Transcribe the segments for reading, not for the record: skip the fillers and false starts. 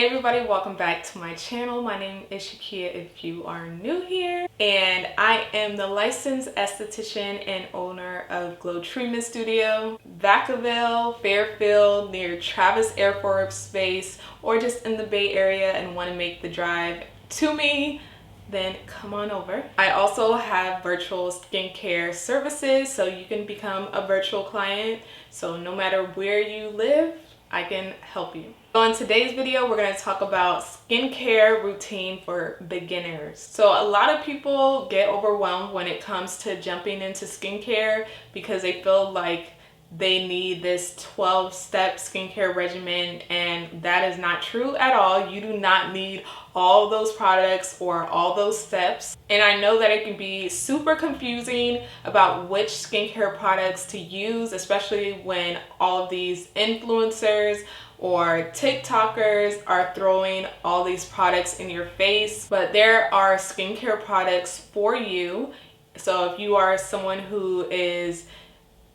Hey everybody, welcome back to my channel. My name is Shakia if you are new here, and I am the licensed esthetician and owner of GlowTreatment Studio, Vacaville, Fairfield, near Travis Air Force Base, or just in the Bay Area and want to make the drive to me, then come on over. I also have virtual skincare services, so you can become a virtual client. So no matter where you live, I can help you. So in today's video, we're going to talk about skincare routine for beginners. So a lot of people get overwhelmed when it comes to jumping into skincare because they feel like they need this 12-step skincare regimen, and that is not true at all. You do not need all those products or all those steps. And I know that it can be super confusing about which skincare products to use, especially when all of these influencers or TikTokers are throwing all these products in your face. But there are skincare products for you. So if you are someone who is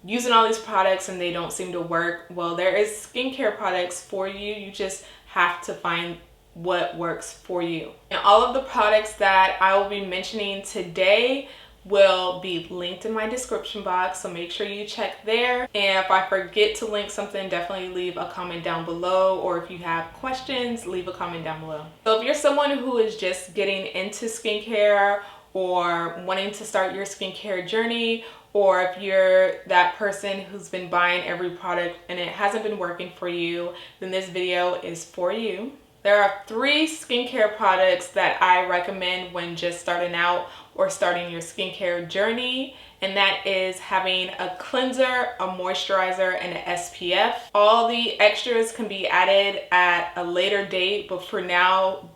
using all these products and they don't seem to work, well, there is skincare products for you. You just have to find what works for you. And all of the products that I will be mentioning today will be linked in my description box, so make sure you check there. And if I forget to link something, definitely leave a comment down below, or if you have questions, leave a comment down below. So if you're someone who is just getting into skincare or wanting to start your skincare journey, or if you're that person who's been buying every product and it hasn't been working for you, then this video is for you. There are 3 skincare products that I recommend when just starting out or starting your skincare journey, and that is having a cleanser, a moisturizer, and an SPF. All the extras can be added at a later date, but for now,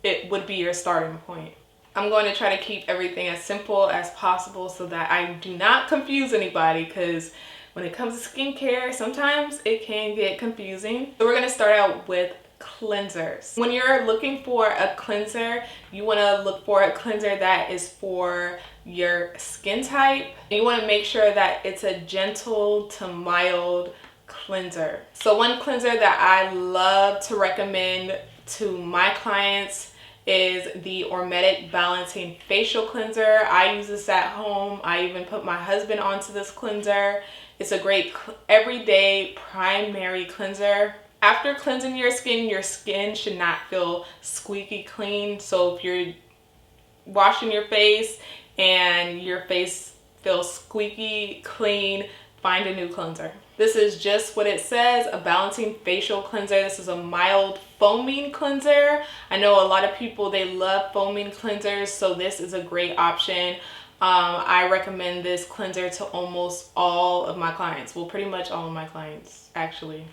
it would be your starting point. I'm going to try to keep everything as simple as possible so that I do not confuse anybody, because when it comes to skincare, sometimes it can get confusing. So we're going to start out with cleansers. When you're looking for a cleanser, you want to look for a cleanser that is for your skin type. And you want to make sure that it's a gentle to mild cleanser. So one cleanser that I love to recommend to my clients is the Ormetic Balancing Facial Cleanser. I use this at home. I even put my husband onto this cleanser. It's a great everyday primary cleanser. After cleansing your skin should not feel squeaky clean. So if you're washing your face and your face feels squeaky clean, find a new cleanser. This is just what it says, a balancing facial cleanser. This is a mild foaming cleanser. I know a lot of people, they love foaming cleansers, so this is a great option. I recommend this cleanser to almost all of my clients. Well, pretty much all of my clients, actually.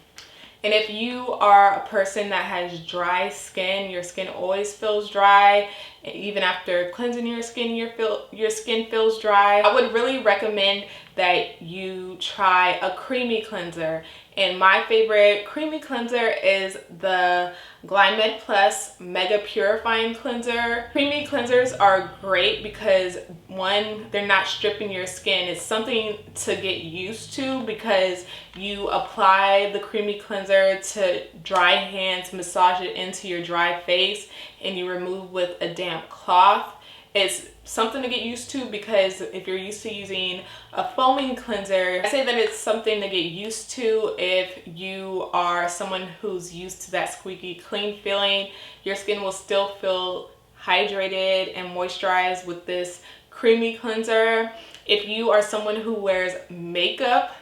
And if you are a person that has dry skin, your skin always feels dry, and even after cleansing your skin, your skin feels dry, I would really recommend that you try a creamy cleanser. And my favorite creamy cleanser is the Glymed Plus Mega Purifying Cleanser. Creamy cleansers are great because, one, they're not stripping your skin. It's something to get used to because you apply the creamy cleanser to dry hands, massage it into your dry face, and you remove with a damp cloth. It's something to get used to because if you're used to using a foaming cleanser, I say that it's something to get used to if you are someone who's used to that squeaky clean feeling. Your skin will still feel hydrated and moisturized with this creamy cleanser. If you are someone who wears makeup,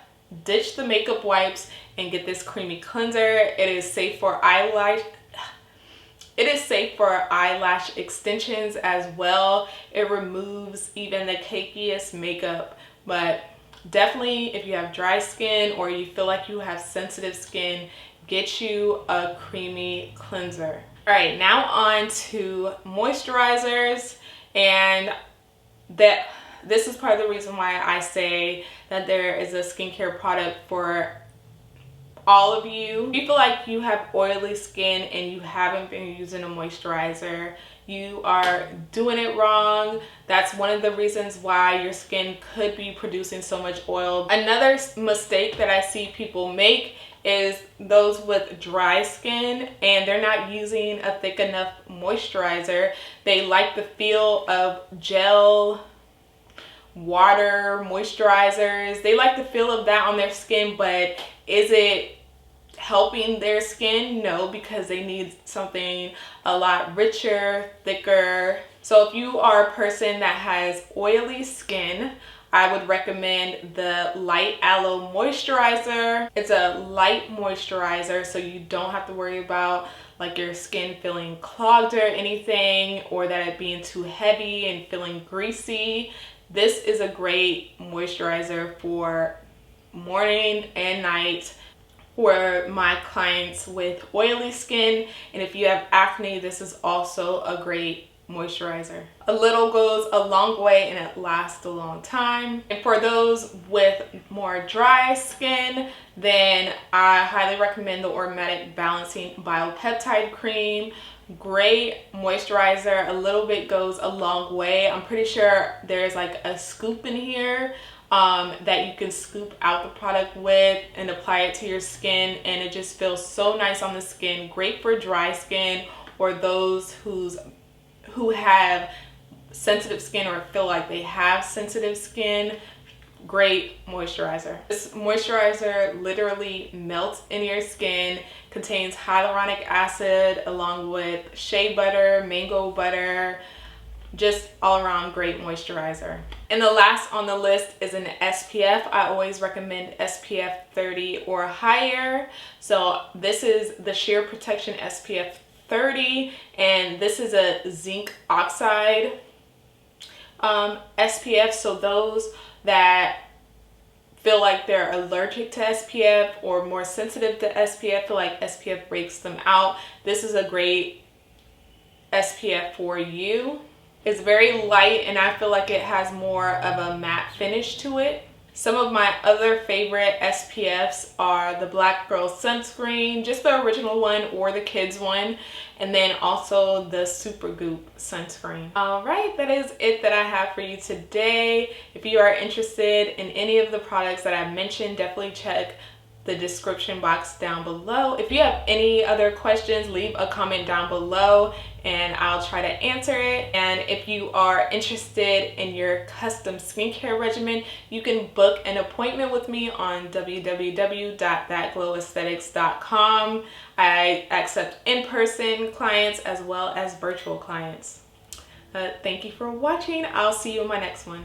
ditch the makeup wipes and get this creamy cleanser. It is safe for eyelash extensions as well. It removes even the cakiest makeup, but definitely if you have dry skin or you feel like you have sensitive skin, get you a creamy cleanser. All right, now on to moisturizers, and this is part of the reason why I say that there is a skincare product for all of you, if you feel like you have oily skin and you haven't been using a moisturizer, you are doing it wrong. That's one of the reasons why your skin could be producing so much oil. Another mistake that I see people make is those with dry skin and they're not using a thick enough moisturizer. They like the feel of gel, water, moisturizers. They like the feel of that on their skin, but is it helping their skin? No, because they need something a lot richer, thicker. So if you are a person that has oily skin, I would recommend the Light Aloe Moisturizer. It's a light moisturizer, so you don't have to worry about like your skin feeling clogged or anything, or that it being too heavy and feeling greasy. This is a great moisturizer for morning and night for my clients with oily skin, and if you have acne, this is also a great moisturizer. A little goes a long way and it lasts a long time. And for those with more dry skin, then I highly recommend the Ormetic Balancing Biopeptide Cream. Great moisturizer. A little bit goes a long way. I'm pretty sure there's like a scoop in here that you can scoop out the product with and apply it to your skin, and it just feels so nice on the skin. Great for dry skin or those who have sensitive skin or feel like they have sensitive skin. Great moisturizer. This moisturizer literally melts in your skin, contains hyaluronic acid along with shea butter, mango butter, just all around great moisturizer. And the last on the list is an SPF. I always recommend SPF 30 or higher. So this is the Sheer Protection SPF 30, and this is a zinc oxide SPF. So those that feel like they're allergic to SPF or more sensitive to SPF, feel like SPF breaks them out, this is a great SPF for you. It's very light and I feel like it has more of a matte finish to it. Some of my other favorite SPFs are the Black Girl Sunscreen, just the original one or the kids one, and then also the Supergoop sunscreen. All right, that is it that I have for you today. If you are interested in any of the products that I mentioned, definitely check the description box down below. If you have any other questions, leave a comment down below and I'll try to answer it. And if you are interested in your custom skincare regimen, you can book an appointment with me on www.thatglowaesthetics.com. I accept in-person clients as well as virtual clients. Thank you for watching. I'll see you in my next one.